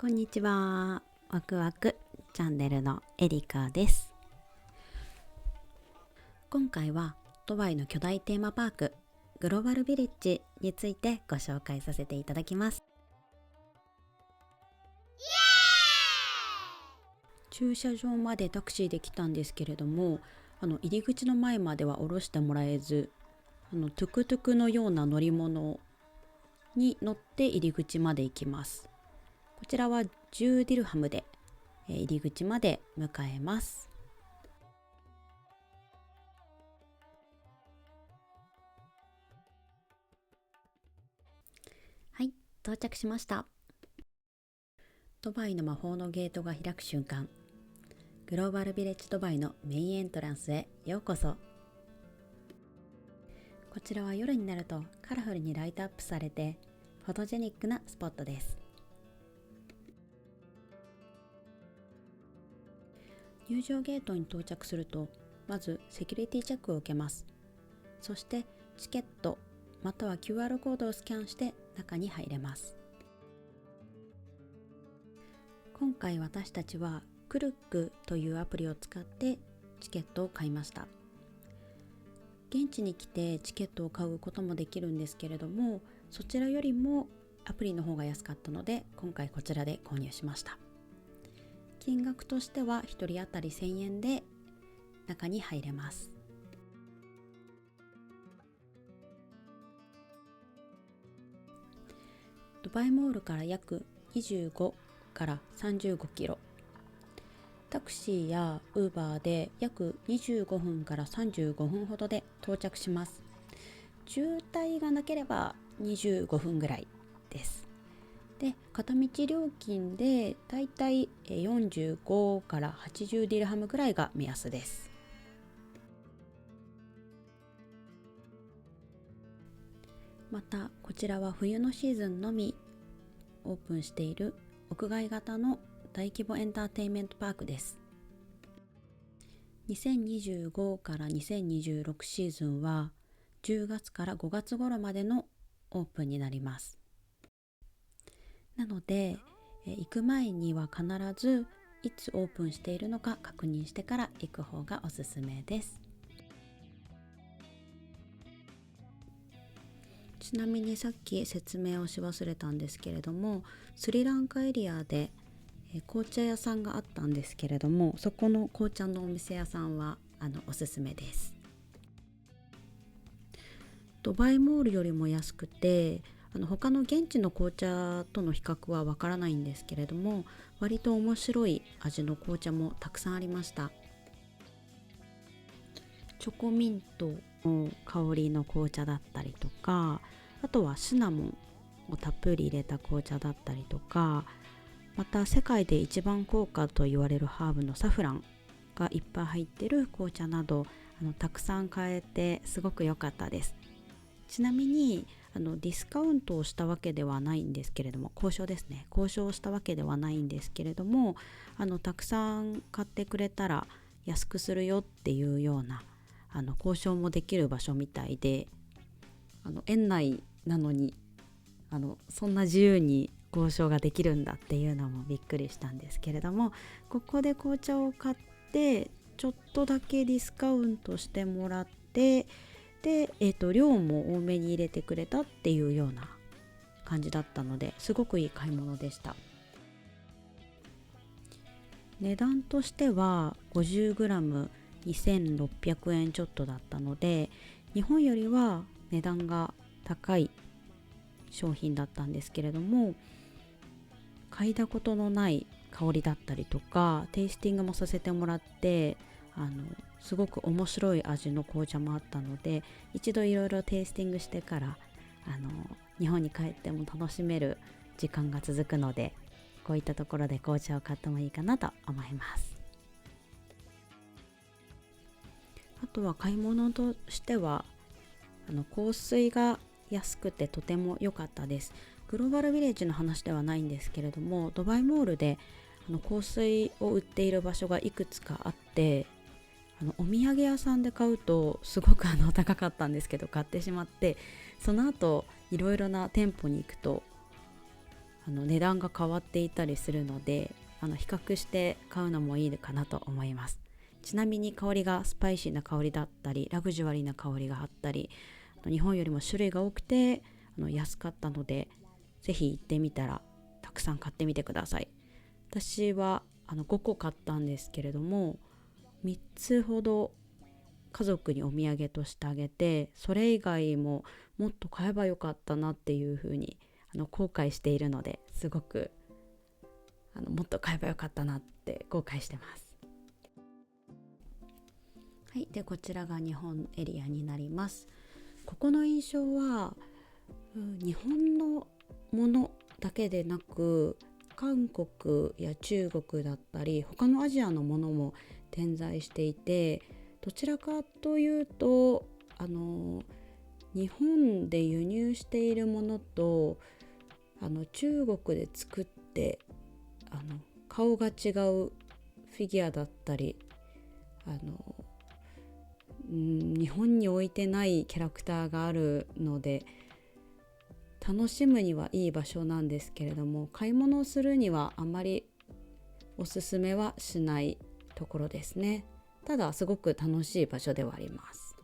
こんにちは。ワクワクチャンネルのエリカです。今回はドバイの巨大テーマパークグローバルビレッジについてご紹介させていただきます。駐車場までタクシーで来たんですけれども、入り口の前までは降ろしてもらえず、トゥクトゥクのような乗り物に乗って入り口まで行きます。こちらは10ディルハムで入り口まで迎えます。はい、到着しました。ドバイの魔法のゲートが開く瞬間、グローバルビレッジドバイのメインエントランスへようこそ。こちらは夜になるとカラフルにライトアップされてフォトジェニックなスポットです。入場ゲートに到着すると、まずセキュリティチェックを受けます。そしてチケットまたは QR コードをスキャンして中に入れます。今回私たちはクルックというアプリを使ってチケットを買いました。現地に来てチケットを買うこともできるんですけれども、そちらよりもアプリの方が安かったので今回こちらで購入しました。金額としては1人当たり1000円で中に入れます。ドバイモールから約25から35キロ、タクシーやウーバーで約25分から35分ほどで到着します。渋滞がなければ25分ぐらいです。で、片道料金でだいたい45から80ディルハムぐらいが目安です。またこちらは冬のシーズンのみオープンしている屋外型の大規模エンターテインメントパークです。2025から2026シーズンは10月から5月頃までのオープンになります。なので行く前には必ずいつオープンしているのか確認してから行く方がおすすめです。ちなみにさっき説明をし忘れたんですけれども、スリランカエリアで紅茶屋さんがあったんですけれども、そこの紅茶のお店屋さんはおすすめです。ドバイモールよりも安くて、他の現地の紅茶との比較はわからないんですけれども、割と面白い味の紅茶もたくさんありました。チョコミントの香りの紅茶だったりとか、あとはシナモンをたっぷり入れた紅茶だったりとか、また世界で一番高価と言われるハーブのサフランがいっぱい入ってる紅茶などたくさん買えてすごく良かったです。ちなみにディスカウントをしたわけではないんですけれども、交渉をしたわけではないんですけれども、たくさん買ってくれたら安くするよっていうような交渉もできる場所みたいで、園内なのにそんな自由に交渉ができるんだっていうのもびっくりしたんですけれども、ここで紅茶を買ってちょっとだけディスカウントしてもらって、で、量も多めに入れてくれたっていうような感じだったので、すごくいい買い物でした。値段としては 50g2600 円ちょっとだったので、日本よりは値段が高い商品だったんですけれども、嗅いだことのない香りだったりとかテイスティングもさせてもらって、すごく面白い味の紅茶もあったので、一度いろいろテイスティングしてから日本に帰っても楽しめる時間が続くので、こういったところで紅茶を買ってもいいかなと思います。あとは買い物としては香水が安くてとても良かったです。グローバルビレッジの話ではないんですけれども、ドバイモールで香水を売っている場所がいくつかあって、お土産屋さんで買うとすごく高かったんですけど買ってしまって、その後いろいろな店舗に行くと値段が変わっていたりするので、比較して買うのもいいかなと思います。ちなみに香りがスパイシーな香りだったりラグジュアリーな香りがあったり、日本よりも種類が多くて安かったので、ぜひ行ってみたらたくさん買ってみてください。私は5個買ったんですけれども、3つほど家族にお土産としてあげて、それ以外ももっと買えばよかったなっていうふうに後悔しているので、すごくもっと買えばよかったなって後悔してます。はい、でこちらが日本エリアになります。ここの印象は、日本のものだけでなく、韓国や中国だったり他のアジアのものも点在していて、どちらかというと日本で輸入しているものと中国で作って顔が違うフィギュアだったり、日本に置いてないキャラクターがあるので、楽しむにはいい場所なんですけれども、買い物をするにはあまりおすすめはしないところですね。ただすごく楽しい場所ではあります。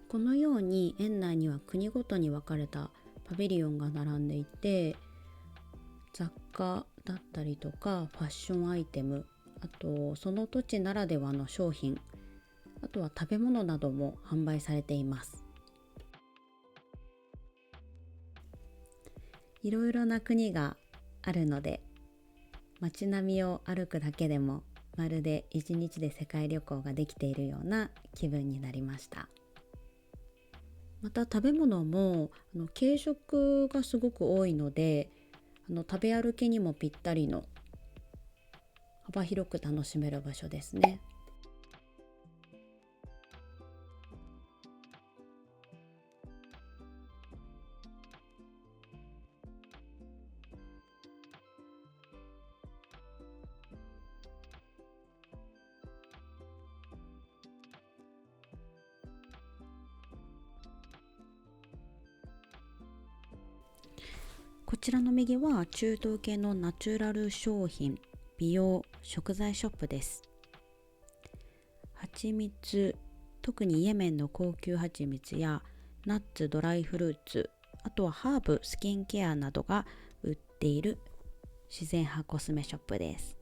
このように園内には国ごとに分かれたパビリオンが並んでいて、雑貨だったりとかファッションアイテム、あとその土地ならではの商品、あとは食べ物なども販売されています。いろいろな国があるので、街並みを歩くだけでもまるで一日で世界旅行ができているような気分になりました。また食べ物も軽食がすごく多いので、食べ歩きにもぴったりの幅広く楽しめる場所ですね。こちらの右は中東系のナチュラル商品、美容、食材ショップです。蜂蜜、特にイエメンの高級蜂蜜やナッツ、ドライフルーツ、あとはハーブ、スキンケアなどが売っている自然派コスメショップです。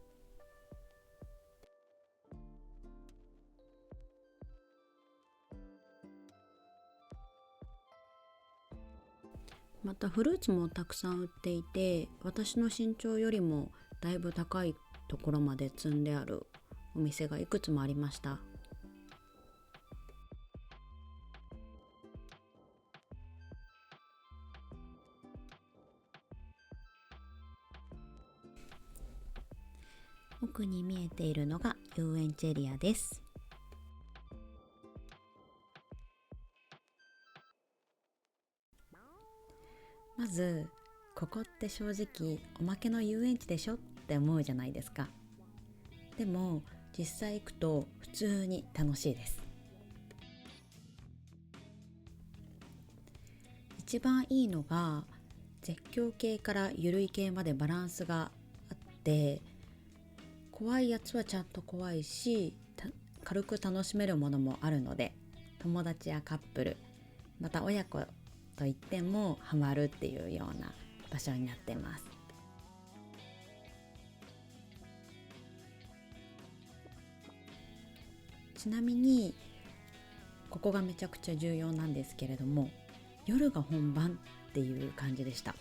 またフルーツもたくさん売っていて、私の身長よりもだいぶ高いところまで積んであるお店がいくつもありました。奥に見えているのが遊園地エリアです。まずここって正直おまけの遊園地でしょって思うじゃないですか。でも実際行くと普通に楽しいです。一番いいのが絶叫系から緩い系までバランスがあって、怖いやつはちゃんと怖いし、軽く楽しめるものもあるので、友達やカップル、また親子と言ってもハマるっていうような場所になってます。ちなみにここがめちゃくちゃ重要なんですけれども、夜が本番っていう感じでした。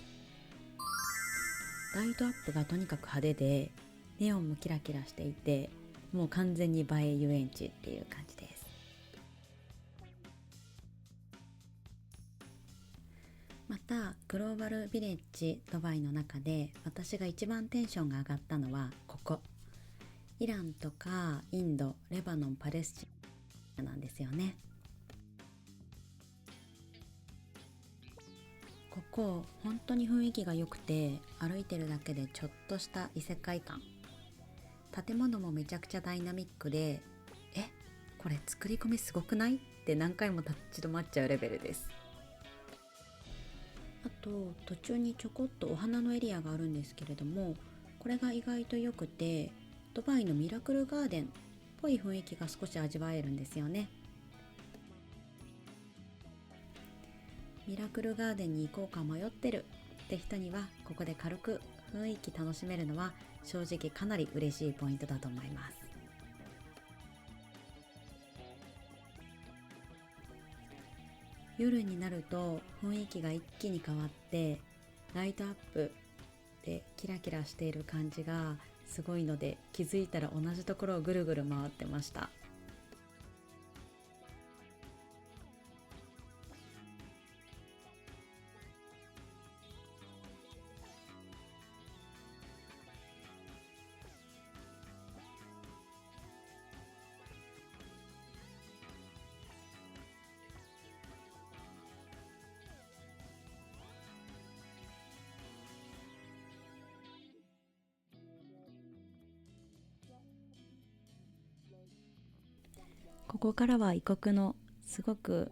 ライトアップがとにかく派手で、ネオンもキラキラしていて、もう完全に映え遊園地っていう感じです。またグローバルビレッジドバイの中で私が一番テンションが上がったのはここ、イランとかインド、レバノン、パレスチナなんですよね。ここ本当に雰囲気が良くて、歩いてるだけでちょっとした異世界感。建物もめちゃくちゃダイナミックで、これ作り込みすごくない？って何回も立ち止まっちゃうレベルです。あと途中にちょこっとお花のエリアがあるんですけれども、これが意外と良くて、ドバイのミラクルガーデンっぽい雰囲気が少し味わえるんですよね。ミラクルガーデンに行こうか迷ってるって人には、ここで軽く雰囲気楽しめるのは正直かなり嬉しいポイントだと思います。夜になると雰囲気が一気に変わって、ライトアップでキラキラしている感じがすごいので、気づいたら同じところをぐるぐる回ってました。ここからは異国のすごく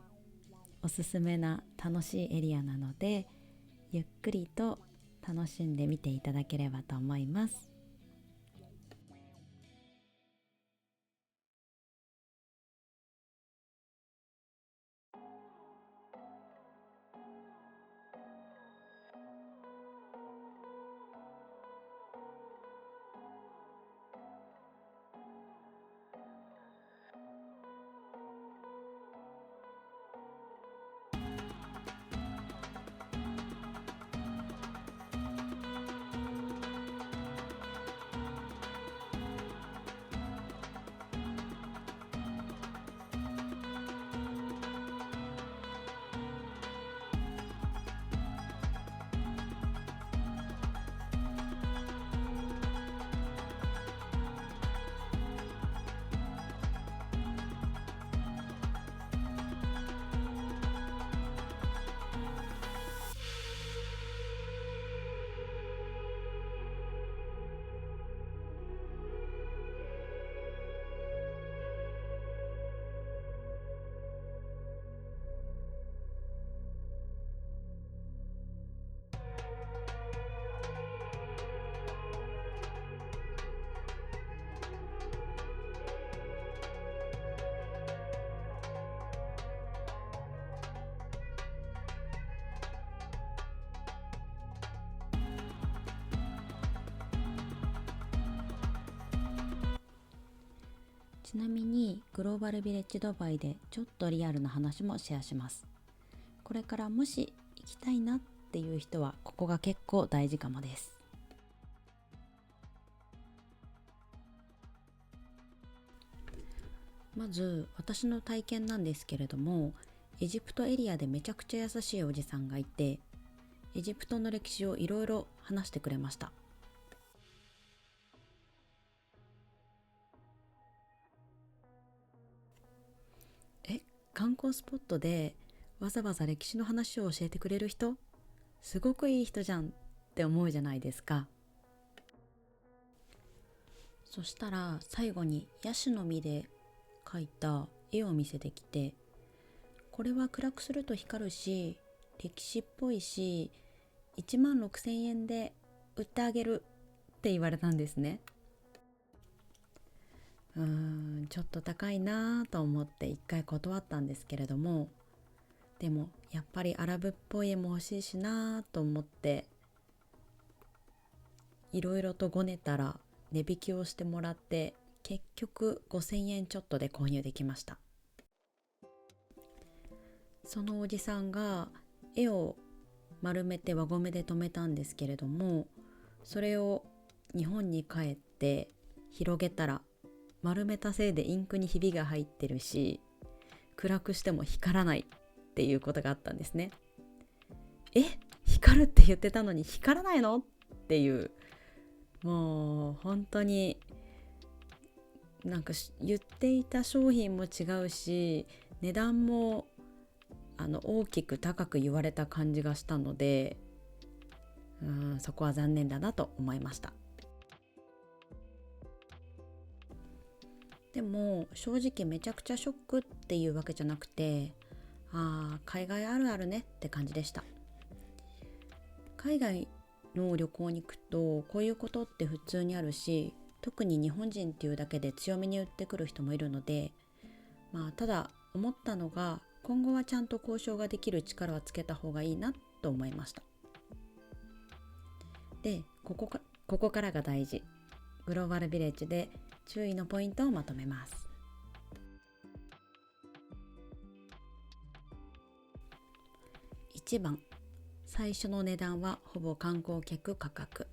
おすすめな楽しいエリアなので、ゆっくりと楽しんでみていただければと思います。ちなみにグローバルビレッジドバイでちょっとリアルな話もシェアします。これからもし行きたいなっていう人は、ここが結構大事かもです。まず私の体験なんですけれども、エジプトエリアでめちゃくちゃ優しいおじさんがいて、エジプトの歴史をいろいろ話してくれました。観光スポットでわざわざ歴史の話を教えてくれる人、すごくいい人じゃんって思うじゃないですか。そしたら最後にヤシの実で描いた絵を見せてきて、これは暗くすると光るし歴史っぽいし、1万6,000円で売ってあげるって言われたんですね。ちょっと高いなと思って一回断ったんですけれども、でもやっぱりアラブっぽい絵も欲しいしなと思って、いろいろとごねたら値引きをしてもらって、結局5,000円ちょっとで購入できました。そのおじさんが絵を丸めて輪ゴムで留めたんですけれども、それを日本に帰って広げたら、丸めたせいでインクにひびが入ってるし、暗くしても光らないっていうことがあったんですね。光るって言ってたのに光らないのっていう、もう本当になんか言っていた商品も違うし、値段も大きく高く言われた感じがしたので、そこは残念だなと思いました。でも正直めちゃくちゃショックっていうわけじゃなくて、海外あるあるねって感じでした。海外の旅行に行くとこういうことって普通にあるし、特に日本人っていうだけで強めに言ってくる人もいるので、ただ思ったのが、今後はちゃんと交渉ができる力はつけた方がいいなと思いました。で、ここからが大事。グローバルビレッジで注意のポイントをまとめます。1番、最初の値段はほぼ観光客価格。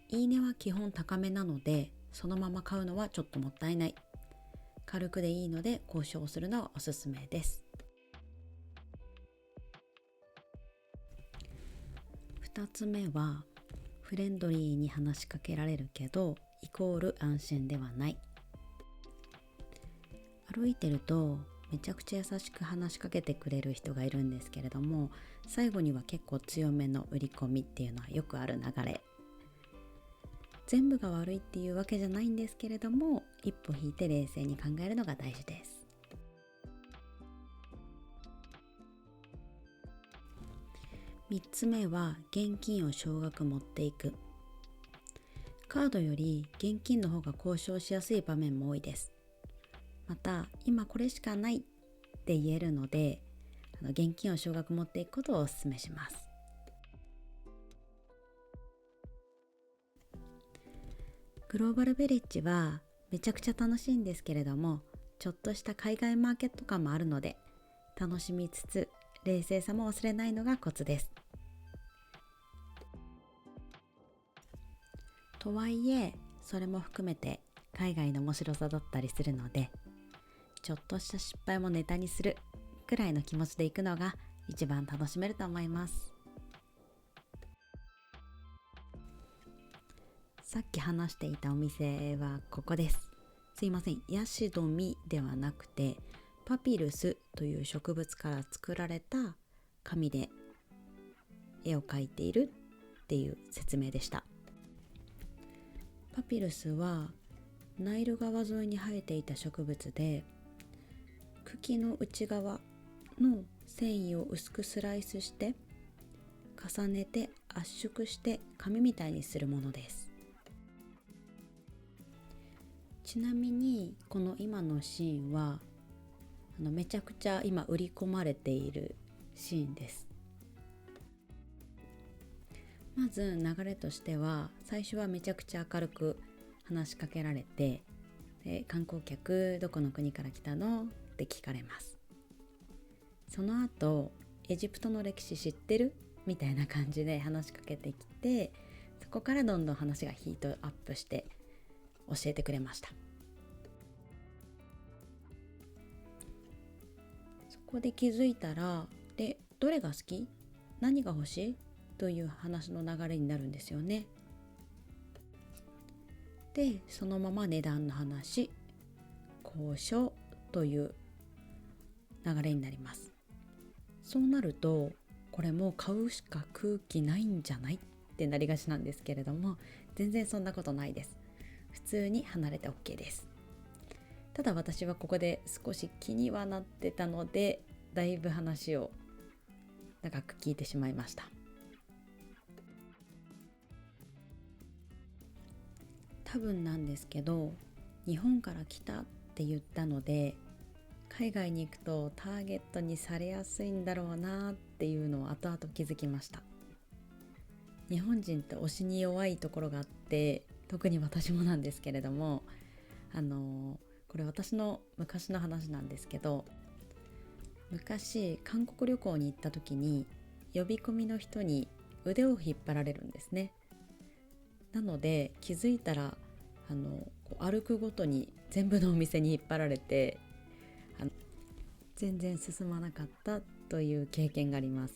いいねは基本高めなので、そのまま買うのはちょっともったいない。軽くでいいので交渉するのはおすすめです。2つ目は、フレンドリーに話しかけられるけどイコール安心ではない。歩いてるとめちゃくちゃ優しく話しかけてくれる人がいるんですけれども、最後には結構強めの売り込みっていうのはよくある流れ。全部が悪いっていうわけじゃないんですけれども、一歩引いて冷静に考えるのが大事です。3つ目は、現金を少額持っていく。カードより現金の方が交渉しやすい場面も多いです。また、今これしかないって言えるので、現金を少額持っていくことをお勧めします。グローバルビレッジはめちゃくちゃ楽しいんですけれども、ちょっとした海外マーケット感もあるので、楽しみつつ冷静さも忘れないのがコツです。とはいえ、それも含めて海外の面白さだったりするので、ちょっとした失敗もネタにするくらいの気持ちで行くのが一番楽しめると思います。さっき話していたお店はここです。すいません、ヤシドミではなくて、パピルスという植物から作られた紙で絵を描いているっていう説明でした。パピルスはナイル川沿いに生えていた植物で、茎の内側の繊維を薄くスライスして重ねて圧縮して紙みたいにするものです。ちなみにこの今のシーンはめちゃくちゃ今売り込まれているシーンです。まず流れとしては、最初はめちゃくちゃ明るく話しかけられて、観光客どこの国から来たのって聞かれます。その後、エジプトの歴史知ってるみたいな感じで話しかけてきて、そこからどんどん話がヒートアップして教えてくれました。そこで気づいたら、で、どれが好き？何が欲しい？という話の流れになるんですよね。で、そのまま値段の話、交渉という流れになります。そうなると、これもう買うしか空気ないんじゃないってなりがちなんですけれども、全然そんなことないです。普通に離れて OK です。ただ私はここで少し気にはなってたので、だいぶ話を長く聞いてしまいました。多分なんですけど、日本から来たって言ったので、海外に行くとターゲットにされやすいんだろうなっていうのを後々気づきました。日本人って推しに弱いところがあって、特に私もなんですけれども、これ私の昔の話なんですけど、昔韓国旅行に行った時に呼び込みの人に腕を引っ張られるんですね。なので気づいたら歩くごとに全部のお店に引っ張られて、全然進まなかったという経験があります。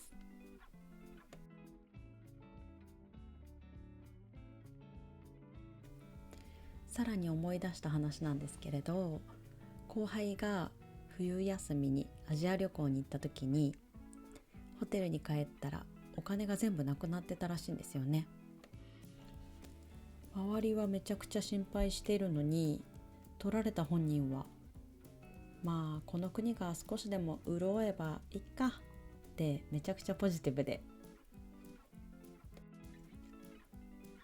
さらに思い出した話なんですけれど、後輩が冬休みにアジア旅行に行った時に、ホテルに帰ったらお金が全部なくなってたらしいんですよね。周りはめちゃくちゃ心配しているのに、撮られた本人は、まあこの国が少しでも潤えばいいかってめちゃくちゃポジティブで、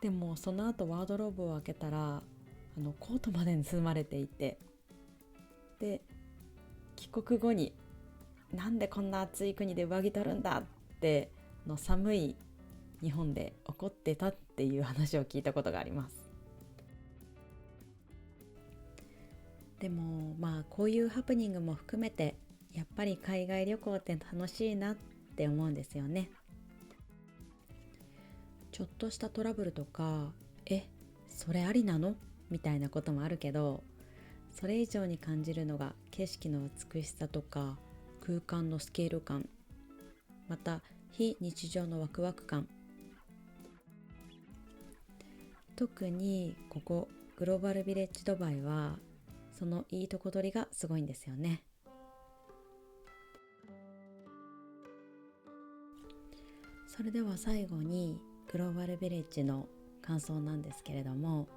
でもその後ワードローブを開けたらコートまでに包まれていて、で帰国後になんでこんな暑い国で上着取るんだって寒い日本で怒ってたっていう話を聞いたことがあります。でもまあこういうハプニングも含めてやっぱり海外旅行って楽しいなって思うんですよね。ちょっとしたトラブルとかそれありなのみたいなこともあるけど、それ以上に感じるのが景色の美しさとか空間のスケール感、また非日常のワクワク感。特にここグローバルビレッジドバイはそのいいとこ取りがすごいんですよね。それでは最後にグローバルビレッジの感想なんですけれども、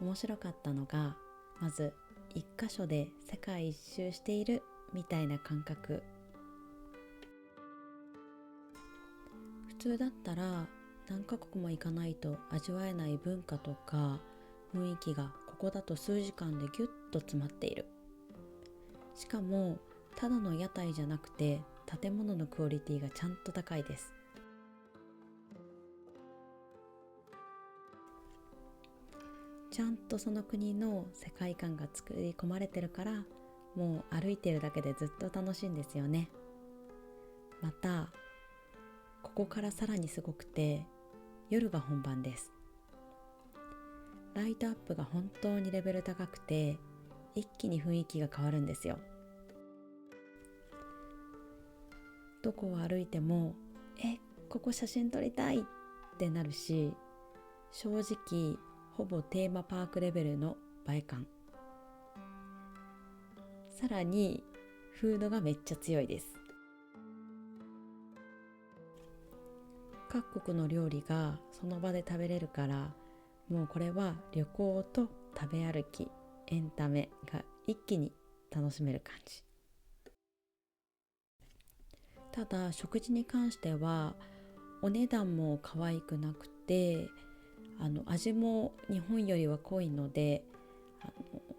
面白かったのがまず一箇所で世界一周しているみたいな感覚。普通だったら何カ国も行かないと味わえない文化とか雰囲気がここだと数時間でギュッと詰まっている。しかもただの屋台じゃなくて建物のクオリティがちゃんと高いです。ちゃんとその国の世界観が作り込まれてるから、もう歩いてるだけでずっと楽しいんですよね。またここからさらにすごくて、夜が本番です。ライトアップが本当にレベル高くて、一気に雰囲気が変わるんですよ。どこを歩いてもここ写真撮りたいってなるし、正直ほぼテーマパークレベルの映え感。さらにフードがめっちゃ強いです。各国の料理がその場で食べれるから、もうこれは旅行と食べ歩き、エンタメが一気に楽しめる感じ。ただ食事に関してはお値段も可愛くなくて、味も日本よりは濃いので、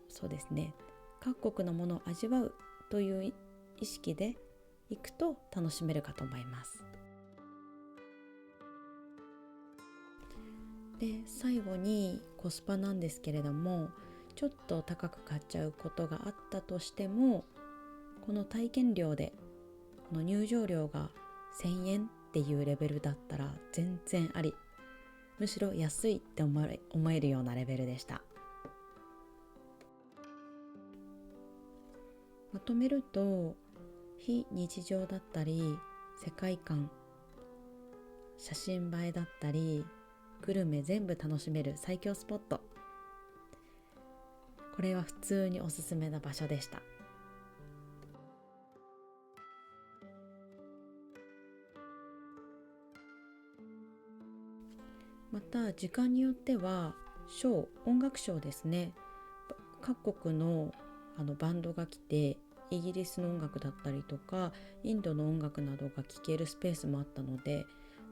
そうですね、各国のものを味わうという意識で行くと楽しめるかと思います。で、最後にコスパなんですけれども、ちょっと高く買っちゃうことがあったとしても、この体験料でこの入場料が1000円っていうレベルだったら全然あり、むしろ安いって思えるようなレベルでした。まとめると、非日常だったり世界観、写真映えだったりグルメ全部楽しめる最強スポット。これは普通におすすめな場所でした。また時間によっては音楽ショーですね、各国のバンドが来てイギリスの音楽だったりとかインドの音楽などが聴けるスペースもあったので、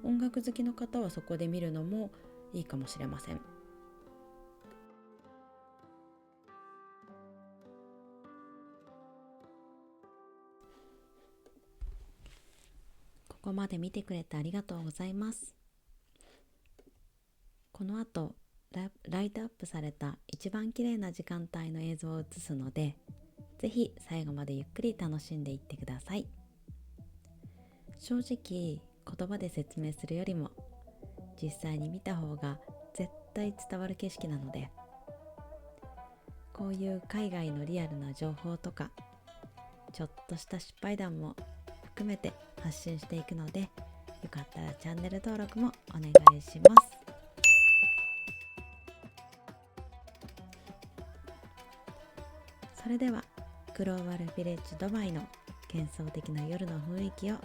音楽好きの方はそこで見るのもいいかもしれません。ここまで見てくれてありがとうございます。この後ライトアップされた一番綺麗な時間帯の映像を映すので、ぜひ最後までゆっくり楽しんでいってください。正直言葉で説明するよりも実際に見た方が絶対伝わる景色なので、こういう海外のリアルな情報とかちょっとした失敗談も含めて発信していくので、よかったらチャンネル登録もお願いします。それではグローバルビレッジドバイの幻想的な夜の雰囲気を